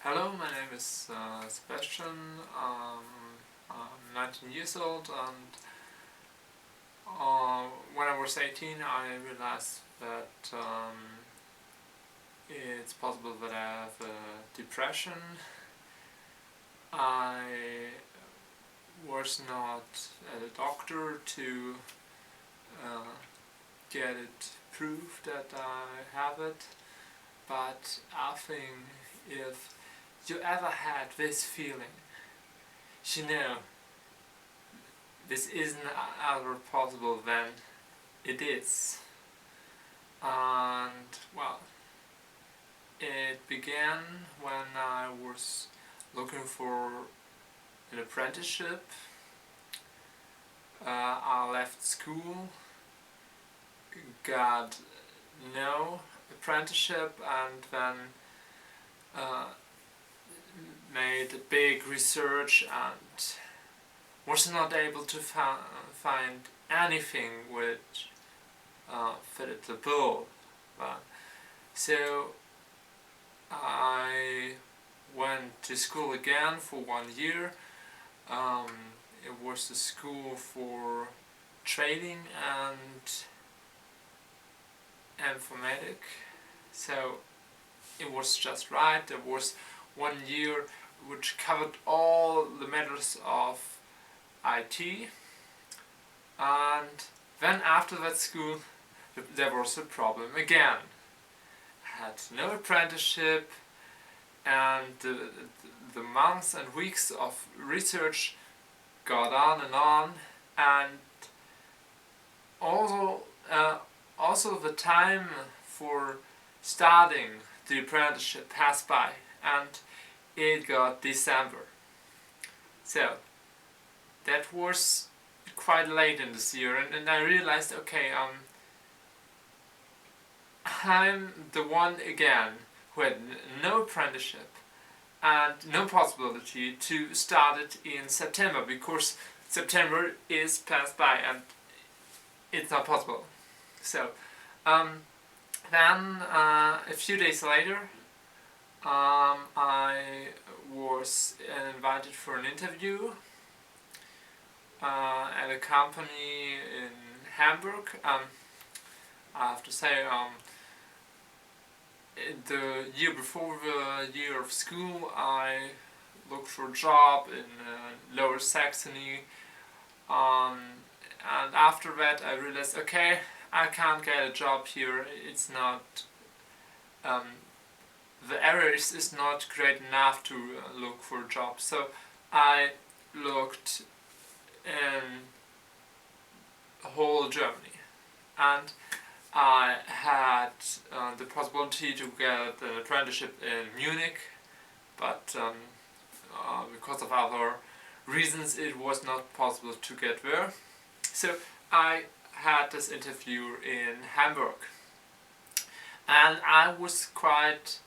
Hello, my name is Sebastian. I'm 19 years old, and when I was 18, I realized that it's possible that I have depression. I was not at a doctor to uh, get it proved that I have it, but I think if you ever had this feeling, you know, this isn't ever possible, then it is. And well, it began when I was looking for an apprenticeship. I left school, got no apprenticeship, and then uh, made a big research and was not able to find anything which fitted the bill. So I went to school again for 1 year. Um, it was a school for trading and informatic. So it was just right. There was 1 year which covered all the matters of IT, and then after that school there was a problem again. I had no apprenticeship, and the months and weeks of research got on, and also also the time for starting the apprenticeship passed by, and it got December. So that was quite late in this year, and I realized, okay, I'm the one again who had no apprenticeship and no possibility to start it in September, because September is passed by and it's not possible. So then a few days later, I was invited for an interview at a company in Hamburg. I have to say, the year before the year of school, I looked for a job in Lower Saxony, and after that I realized, okay, I can't get a job here. It's not, the area is not great enough to look for a job. So I looked in whole Germany, and I had the possibility to get an apprenticeship in Munich, but because of other reasons it was not possible to get there. So I had this interview in Hamburg, and I was quite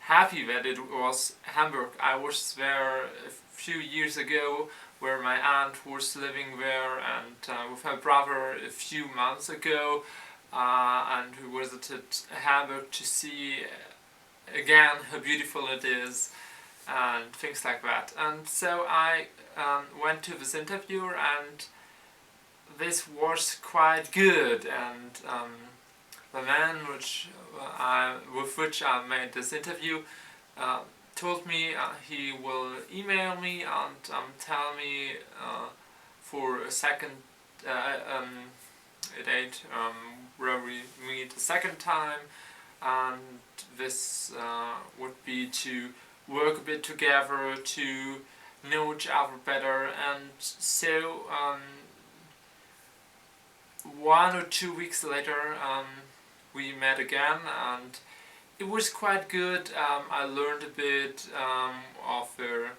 happy that it was Hamburg. I was there a few years ago, where my aunt was living there, and with her brother a few months ago, and we visited Hamburg to see again how beautiful it is and things like that. And so I went to this interview, and this was quite good, and the man with which I made this interview told me he will email me and tell me for a second date where we meet a second time, and this would be to work a bit together, to know each other better. And so 1 or 2 weeks later we met again, and it was quite good. I learned a bit of their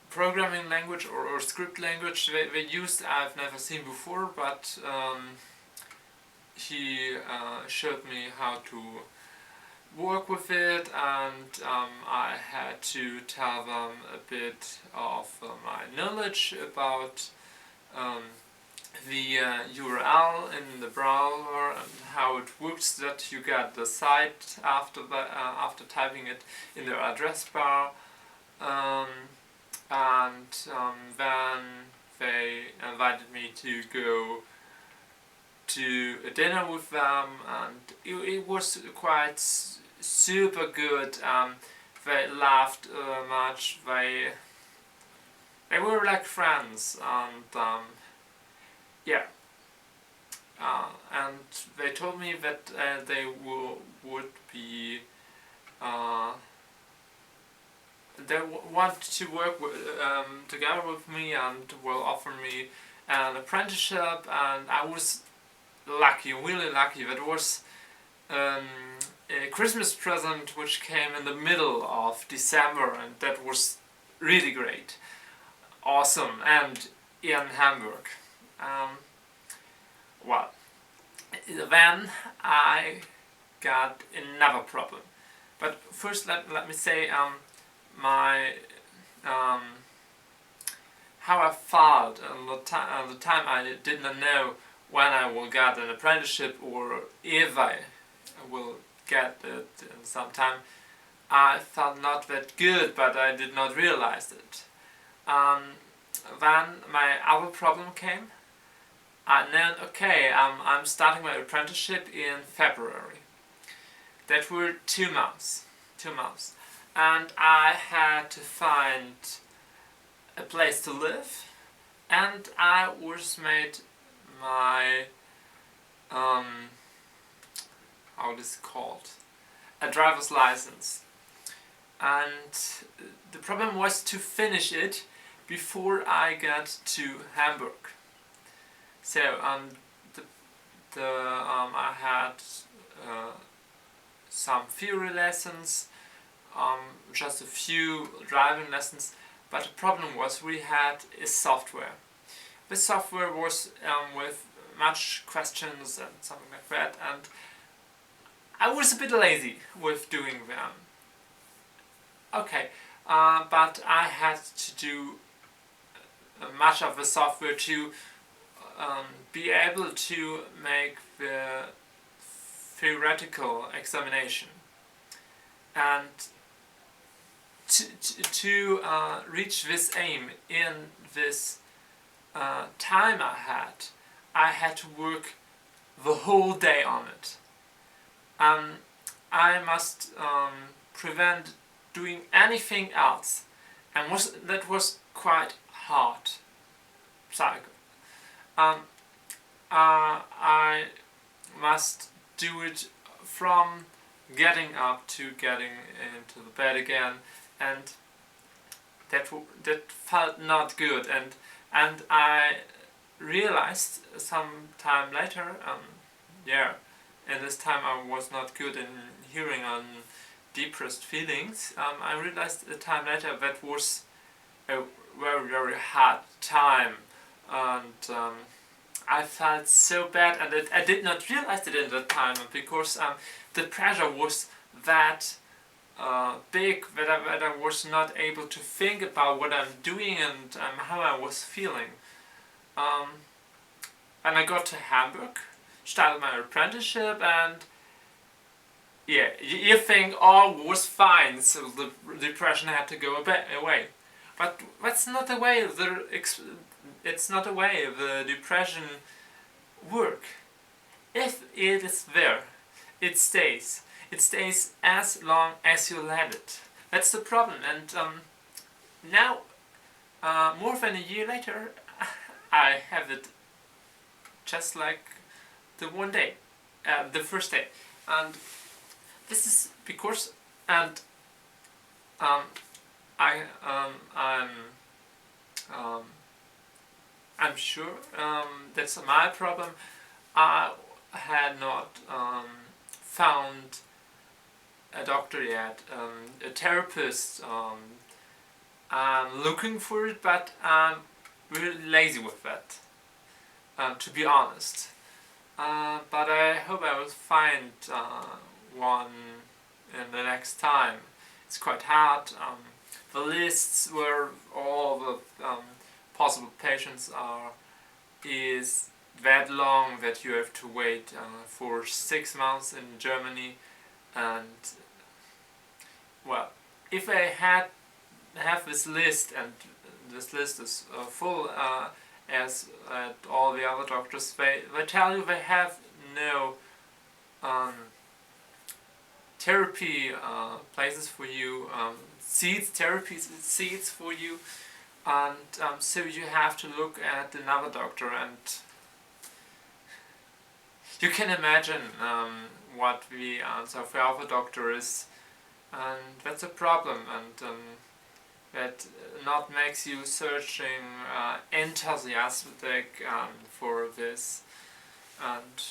programming language or script language they used. I've never seen before, but he showed me how to work with it, and I had to tell them a bit of my knowledge about the URL in the browser and how it works, that you get the site after typing it in the address bar, and then they invited me to go to a dinner with them, and it was quite super good. They laughed much. They were like friends, and yeah. And they told me that they would be they want to work together with me and will offer me an apprenticeship, and I was lucky, really lucky. That was a Christmas present which came in the middle of December, and that was really great, awesome, and in Hamburg. Well, then I got another problem. But first let me say my how I felt at the time. I did not know when I will get an apprenticeship or if I will get it in some time. I felt not that good, but I did not realize it. Then my other problem came. I know, okay, I'm starting my apprenticeship in February. That were 2 months. 2 months. And I had to find a place to live, and I was made my how is it called? A driver's license. And the problem was to finish it before I got to Hamburg. So I had some theory lessons, just a few driving lessons, but the problem was we had a software. This software was with much questions and something like that, and I was a bit lazy with doing them. Okay, but I had to do much of the software to be able to make the theoretical examination, and to reach this aim in this time I had to work the whole day on it. I must prevent doing anything else, and that was quite hard. Psycho. I must do it from getting up to getting into the bed again, and that felt not good, and I realized some time later, in this time I was not good in hearing on depressed feelings. I realized a time later that was a very, very hard time, and I felt so bad, and I did not realize it in that time, because the pressure was that big that I was not able to think about what I'm doing and how I was feeling. And I got to Hamburg, started my apprenticeship, and yeah, you think all was fine, so the depression had to go away. But that's not the way it's not the way the depression work. If it is there, it stays. It stays as long as you let it. That's the problem. And now, more than a year later, I have it just like the one day, the first day. And this is because, and I'm sure that's my problem. I had not found a doctor yet, a therapist. I'm looking for it, but I'm really lazy with that, to be honest. But I hope I will find one in the next time. It's quite hard. The lists where all the possible patients are is that long that you have to wait for 6 months in Germany. And well, if I have this list, and this list is full as all the other doctors, they tell you they have no therapy places for you, seats for you, and so you have to look at another doctor. And you can imagine what the answer for our doctor is, and that's a problem, and that not makes you searching enthusiastic for this. And